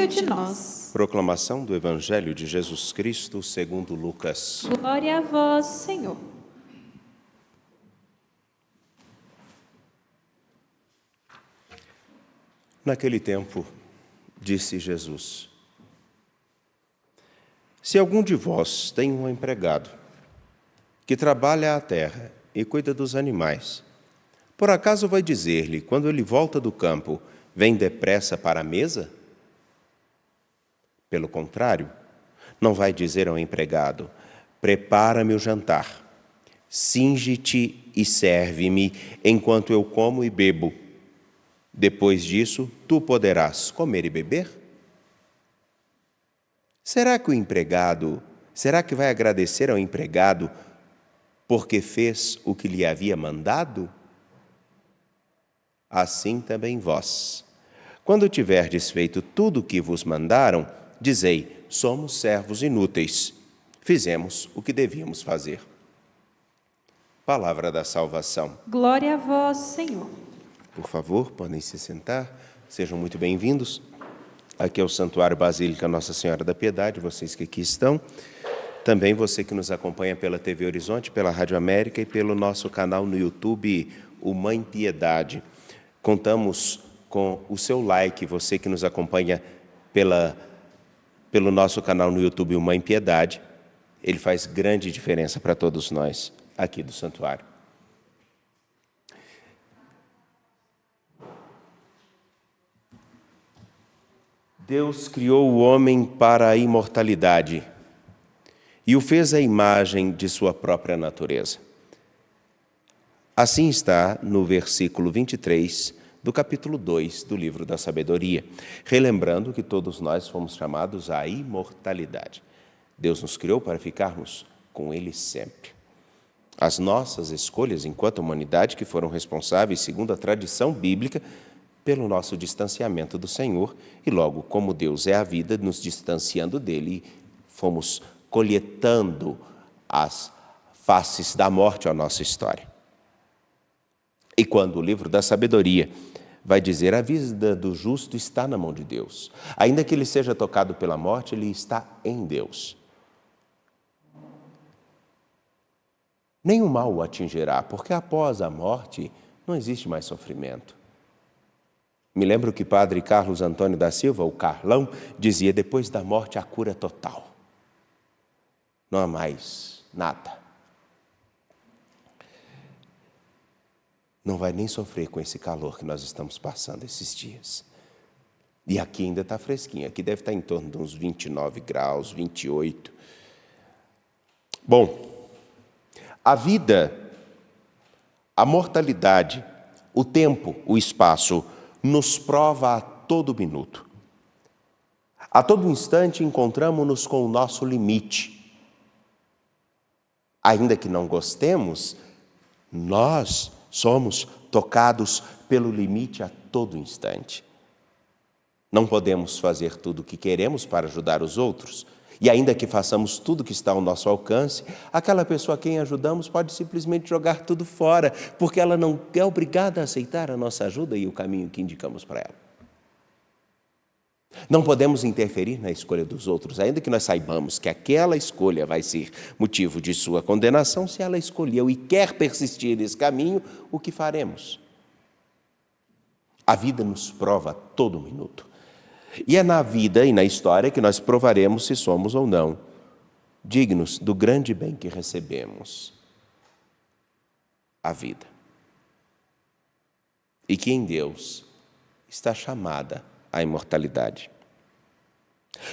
meio de nós. Proclamação do Evangelho de Jesus Cristo segundo Lucas. Glória a vós, Senhor. Naquele tempo, disse Jesus: se algum de vós tem um empregado que trabalha a terra e cuida dos animais, por acaso vai dizer-lhe, quando ele volta do campo, vem depressa para a mesa? Pelo contrário, não vai dizer ao empregado, prepara-me o jantar, cinge-te e serve-me enquanto eu como e bebo. Depois disso, tu poderás comer e beber? Será que vai agradecer ao empregado porque fez o que lhe havia mandado? Assim também vós. Quando tiverdes feito tudo o que vos mandaram, dizei, somos servos inúteis. Fizemos o que devíamos fazer. Palavra da salvação. Glória a vós, Senhor. Por favor, podem se sentar. Sejam muito bem-vindos. Aqui é o Santuário Basílica Nossa Senhora da Piedade, vocês que aqui estão. Também você que nos acompanha pela TV Horizonte, pela Rádio América e pelo nosso canal no YouTube, o Mãe Piedade. Contamos com o seu like, você que nos acompanha pelo nosso canal no YouTube, o Mãe Piedade. Ele faz grande diferença para todos nós aqui do Santuário. Deus criou o homem para a imortalidade e o fez à imagem de sua própria natureza. Assim está no versículo 23 do capítulo 2 do livro da Sabedoria, relembrando que todos nós fomos chamados à imortalidade. Deus nos criou para ficarmos com Ele sempre. As nossas escolhas enquanto humanidade que foram responsáveis, segundo a tradição bíblica, pelo nosso distanciamento do Senhor, e logo, como Deus é a vida, nos distanciando dele, fomos coletando as faces da morte à nossa história. E quando o livro da Sabedoria vai dizer, a vida do justo está na mão de Deus. Ainda que ele seja tocado pela morte, ele está em Deus. Nenhum mal o atingirá, porque após a morte não existe mais sofrimento. Me lembro que padre Carlos Antônio da Silva, o Carlão, dizia, depois da morte a cura é total. Não há mais nada. Não vai nem sofrer com esse calor que nós estamos passando esses dias. E aqui ainda está fresquinho, aqui deve estar em torno de uns 29 graus, 28. Bom, a vida, a mortalidade, o tempo, o espaço, nos prova a todo minuto. A todo instante encontramos-nos com o nosso limite. Ainda que não gostemos, nós somos tocados pelo limite a todo instante. Não podemos fazer tudo o que queremos para ajudar os outros. E ainda que façamos tudo que está ao nosso alcance, aquela pessoa a quem ajudamos pode simplesmente jogar tudo fora, porque ela não é obrigada a aceitar a nossa ajuda e o caminho que indicamos para ela. Não podemos interferir na escolha dos outros, ainda que nós saibamos que aquela escolha vai ser motivo de sua condenação. Se ela escolheu e quer persistir nesse caminho, o que faremos? A vida nos prova a todo minuto. E é na vida e na história que nós provaremos se somos ou não dignos do grande bem que recebemos, a vida. E que em Deus está chamada a imortalidade.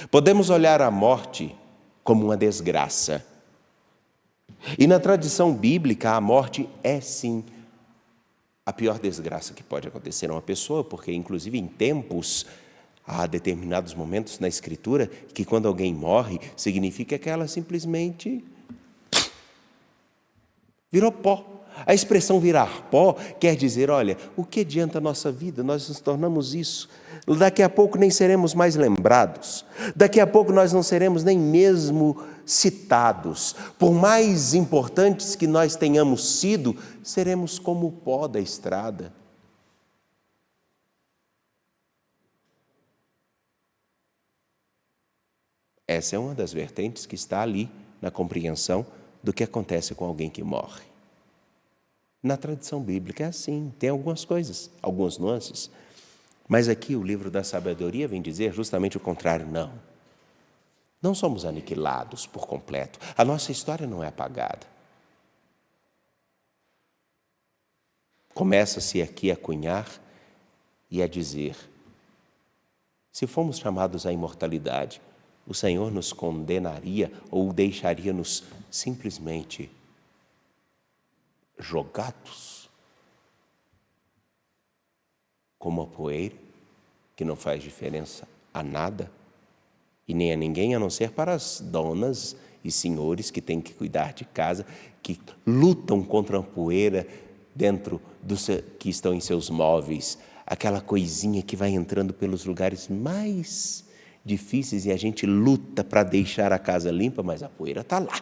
Podemos olhar a morte como uma desgraça. E na tradição bíblica, a morte é sim a pior desgraça que pode acontecer a uma pessoa, porque inclusive em tempos, há determinados momentos na Escritura que quando alguém morre, significa que ela simplesmente virou pó. A expressão virar pó quer dizer, olha, o que adianta a nossa vida? Nós nos tornamos isso. Daqui a pouco nem seremos mais lembrados. Daqui a pouco nós não seremos nem mesmo citados. Por mais importantes que nós tenhamos sido, seremos como o pó da estrada. Essa é uma das vertentes que está ali na compreensão do que acontece com alguém que morre. Na tradição bíblica é assim, tem algumas coisas, algumas nuances. Mas aqui o livro da sabedoria vem dizer justamente o contrário, não. Não somos aniquilados por completo. A nossa história não é apagada. Começa-se aqui a cunhar e a dizer: se fomos chamados à imortalidade, o Senhor nos condenaria ou deixaria-nos simplesmente jogados como a poeira, que não faz diferença a nada e nem a ninguém, a não ser para as donas e senhores que têm que cuidar de casa, que lutam contra a poeira dentro que estão em seus móveis, aquela coisinha que vai entrando pelos lugares mais difíceis e a gente luta para deixar a casa limpa, mas a poeira está lá.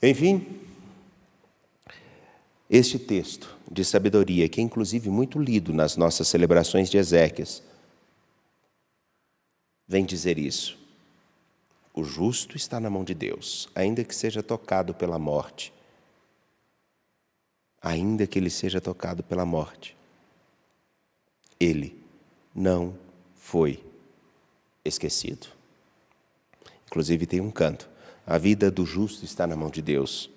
Enfim, este texto de sabedoria, que é inclusive muito lido nas nossas celebrações de exéquias, vem dizer isso. O justo está na mão de Deus, ainda que seja tocado pela morte. Ainda que ele seja tocado pela morte, ele não foi esquecido. Inclusive tem um canto: a vida do justo está na mão de Deus,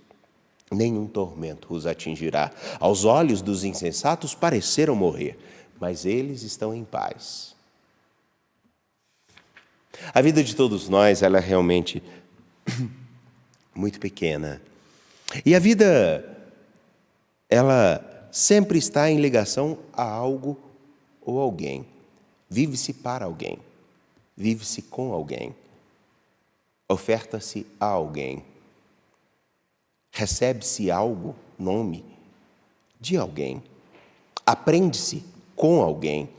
nenhum tormento os atingirá. Aos olhos dos insensatos pareceram morrer, mas eles estão em paz. A vida de todos nós, ela é realmente muito pequena. E a vida, ela sempre está em ligação a algo ou alguém. Vive-se para alguém, vive-se com alguém, oferta-se a alguém, recebe-se algo, nome, de alguém, aprende-se com alguém,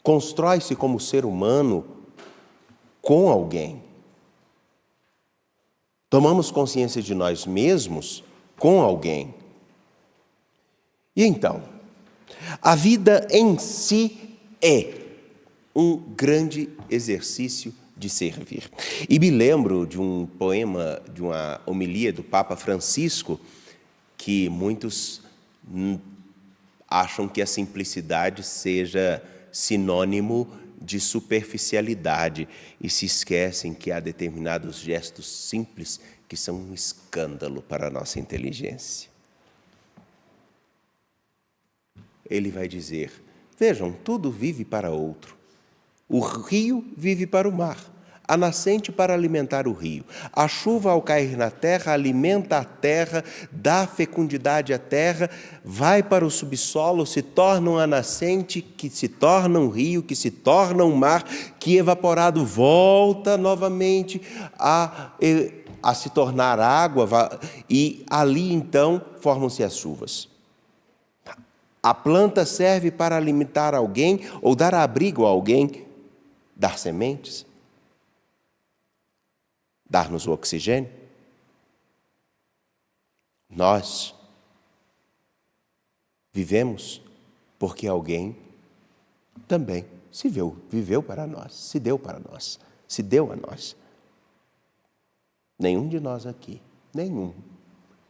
constrói-se como ser humano com alguém. Tomamos consciência de nós mesmos com alguém. E então, a vida em si é um grande exercício de servir. E me lembro de um poema, de uma homilia do Papa Francisco, que muitos acham que a simplicidade seja sinônimo de superficialidade e se esquecem que há determinados gestos simples que são um escândalo para a nossa inteligência. Ele vai dizer: vejam, tudo vive para outro. O rio vive para o mar, a nascente para alimentar o rio. A chuva, ao cair na terra, alimenta a terra, dá fecundidade à terra, vai para o subsolo, se torna uma nascente, que se torna um rio, que se torna um mar, que evaporado volta novamente a se tornar água, e ali então formam-se as chuvas. A planta serve para alimentar alguém ou dar abrigo a alguém, dar sementes, dar-nos o oxigênio. Nós vivemos porque alguém também viveu para nós, se deu para nós, se deu a nós. Nenhum de nós aqui, nenhum,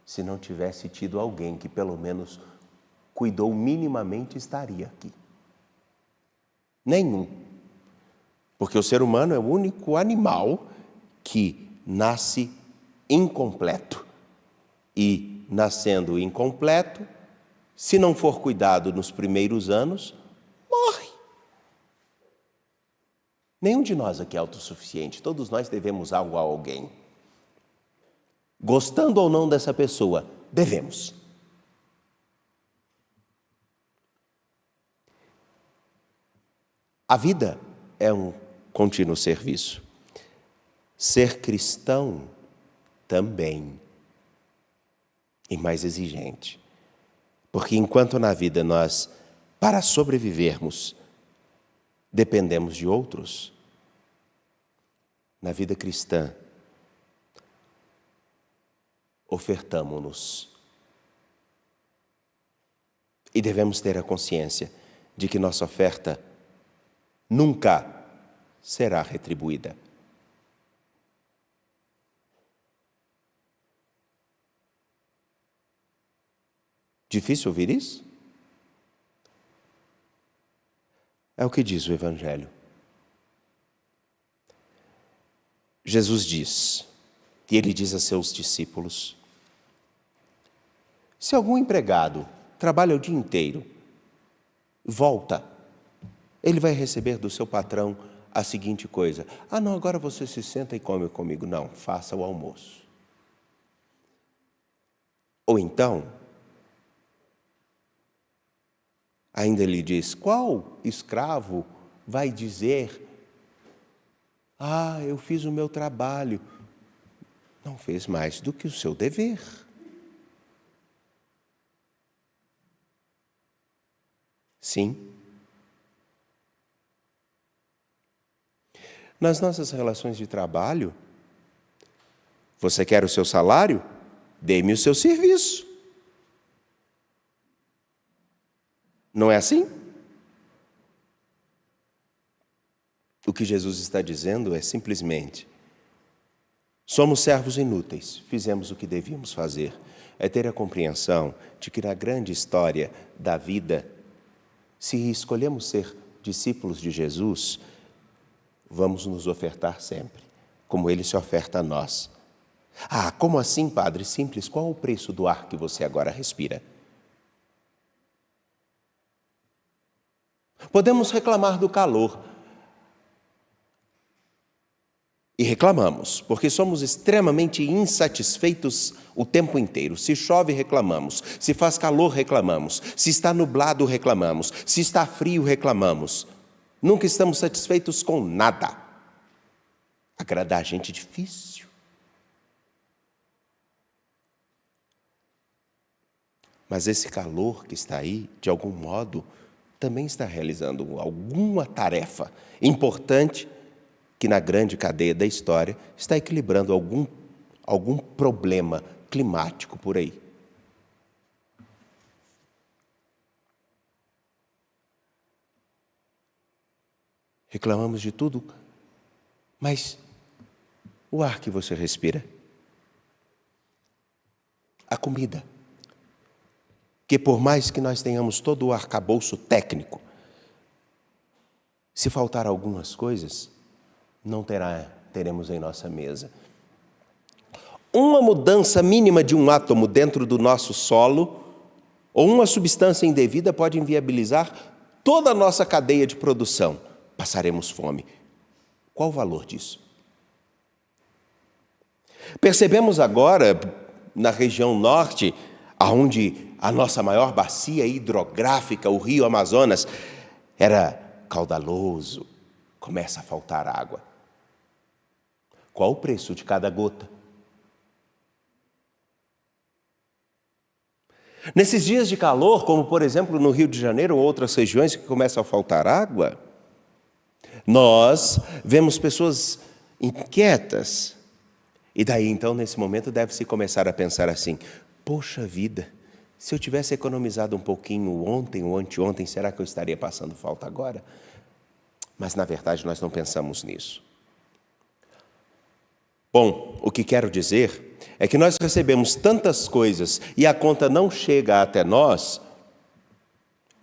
se não tivesse tido alguém que pelo menos cuidou minimamente, estaria aqui. Nenhum. Porque o ser humano é o único animal que nasce incompleto. E, nascendo incompleto, se não for cuidado nos primeiros anos, morre. Nenhum de nós aqui é autossuficiente. Todos nós devemos algo a alguém. Gostando ou não dessa pessoa, devemos. A vida é um contínuo serviço. Ser cristão também. E mais exigente. Porque enquanto na vida nós, para sobrevivermos, dependemos de outros, na vida cristã, ofertamo-nos. E devemos ter a consciência de que nossa oferta nunca será retribuída. Difícil ouvir isso? É o que diz o Evangelho. Jesus diz, e ele diz a seus discípulos, se algum empregado trabalha o dia inteiro, volta, ele vai receber do seu patrão a seguinte coisa: ah, não, agora você se senta e come comigo. Não, faça o almoço. Ou então, ainda ele diz, qual escravo vai dizer, ah, eu fiz o meu trabalho? Não fez mais do que o seu dever. Sim. Nas nossas relações de trabalho, você quer o seu salário? Dê-me o seu serviço. Não é assim? O que Jesus está dizendo é simplesmente, somos servos inúteis, fizemos o que devíamos fazer. É ter a compreensão de que na grande história da vida, se escolhemos ser discípulos de Jesus, vamos nos ofertar sempre, como Ele se oferta a nós. Ah, como assim, Padre? Simples, qual o preço do ar que você agora respira? Podemos reclamar do calor. E reclamamos, porque somos extremamente insatisfeitos o tempo inteiro. Se chove, reclamamos. Se faz calor, reclamamos. Se está nublado, reclamamos. Se está frio, reclamamos. Nunca estamos satisfeitos com nada. Agradar a gente é difícil. Mas esse calor que está aí, de algum modo, também está realizando alguma tarefa importante que na grande cadeia da história está equilibrando algum problema climático por aí. Reclamamos de tudo, mas o ar que você respira, a comida, que por mais que nós tenhamos todo o arcabouço técnico, se faltar algumas coisas, não teremos em nossa mesa. Uma mudança mínima de um átomo dentro do nosso solo, ou uma substância indevida pode inviabilizar toda a nossa cadeia de produção. Passaremos fome. Qual o valor disso? Percebemos agora, na região norte, onde a nossa maior bacia hidrográfica, o rio Amazonas, era caudaloso, começa a faltar água. Qual o preço de cada gota? Nesses dias de calor, como por exemplo no Rio de Janeiro ou outras regiões que começam a faltar água, nós vemos pessoas inquietas. E daí então, nesse momento, deve-se começar a pensar assim, poxa vida, se eu tivesse economizado um pouquinho ontem ou anteontem, será que eu estaria passando falta agora? Mas na verdade nós não pensamos nisso. Bom, o que quero dizer é que nós recebemos tantas coisas e a conta não chega até nós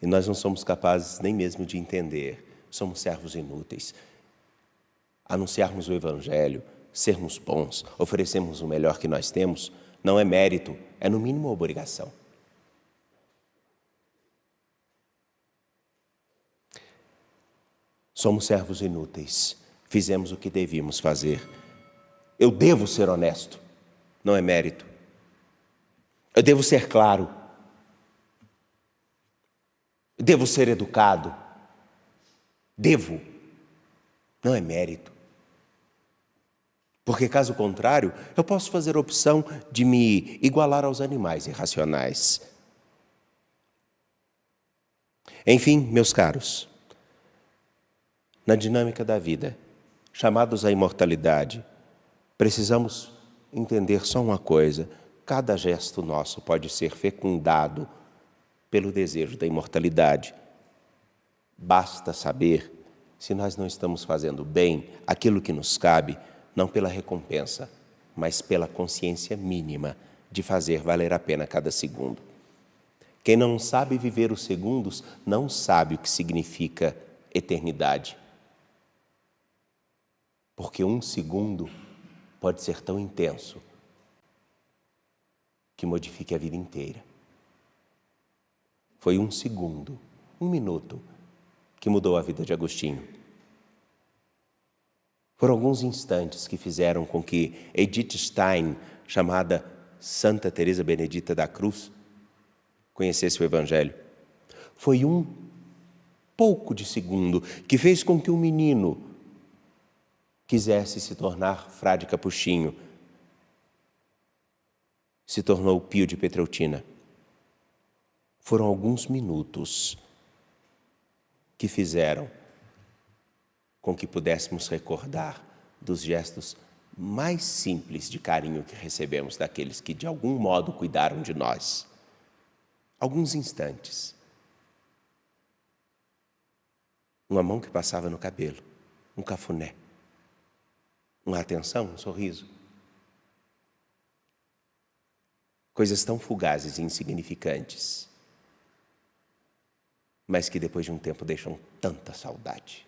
e nós não somos capazes nem mesmo de entender. Somos servos inúteis. Anunciarmos o Evangelho, sermos bons, oferecermos o melhor que nós temos, não é mérito, é no mínimo obrigação. Somos servos inúteis, fizemos o que devíamos fazer. Eu devo ser honesto, não é mérito. Eu devo ser claro. Eu devo ser educado. Devo, não é mérito. Porque caso contrário, eu posso fazer a opção de me igualar aos animais irracionais. Enfim, meus caros, na dinâmica da vida, chamados à imortalidade, precisamos entender só uma coisa: cada gesto nosso pode ser fecundado pelo desejo da imortalidade. Basta saber se nós não estamos fazendo bem aquilo que nos cabe, não pela recompensa, mas pela consciência mínima de fazer valer a pena cada segundo. Quem não sabe viver os segundos não sabe o que significa eternidade. Porque um segundo pode ser tão intenso que modifique a vida inteira. Foi um segundo, um minuto, que mudou a vida de Agostinho. Foram alguns instantes que fizeram com que Edith Stein, chamada Santa Teresa Benedita da Cruz, conhecesse o Evangelho. Foi um pouco de segundo que fez com que um menino quisesse se tornar frade capuchinho. Se tornou Pio de Petreutina. Foram alguns minutos que fizeram com que pudéssemos recordar dos gestos mais simples de carinho que recebemos daqueles que de algum modo cuidaram de nós. Alguns instantes. Uma mão que passava no cabelo, um cafuné, uma atenção, um sorriso. Coisas tão fugazes e insignificantes, mas que depois de um tempo deixam tanta saudade.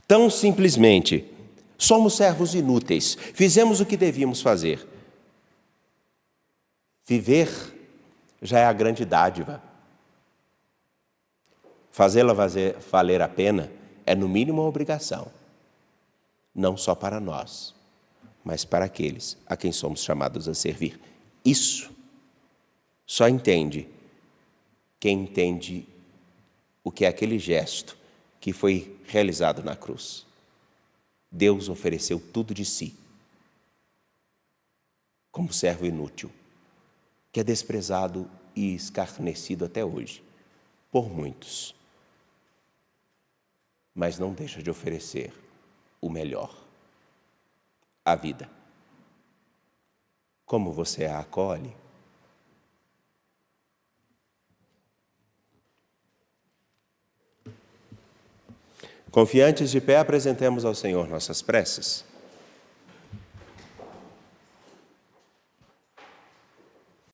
Tão simplesmente, somos servos inúteis, fizemos o que devíamos fazer. Viver já é a grande dádiva. Fazê-la valer a pena é, no mínimo, uma obrigação. Não só para nós, mas para aqueles a quem somos chamados a servir. Isso só entende quem entende o que é aquele gesto que foi realizado na cruz. Deus ofereceu tudo de si, como servo inútil, que é desprezado e escarnecido até hoje, por muitos. Mas não deixa de oferecer o melhor, a vida. Como você a acolhe? Confiantes de pé, apresentemos ao Senhor nossas preces.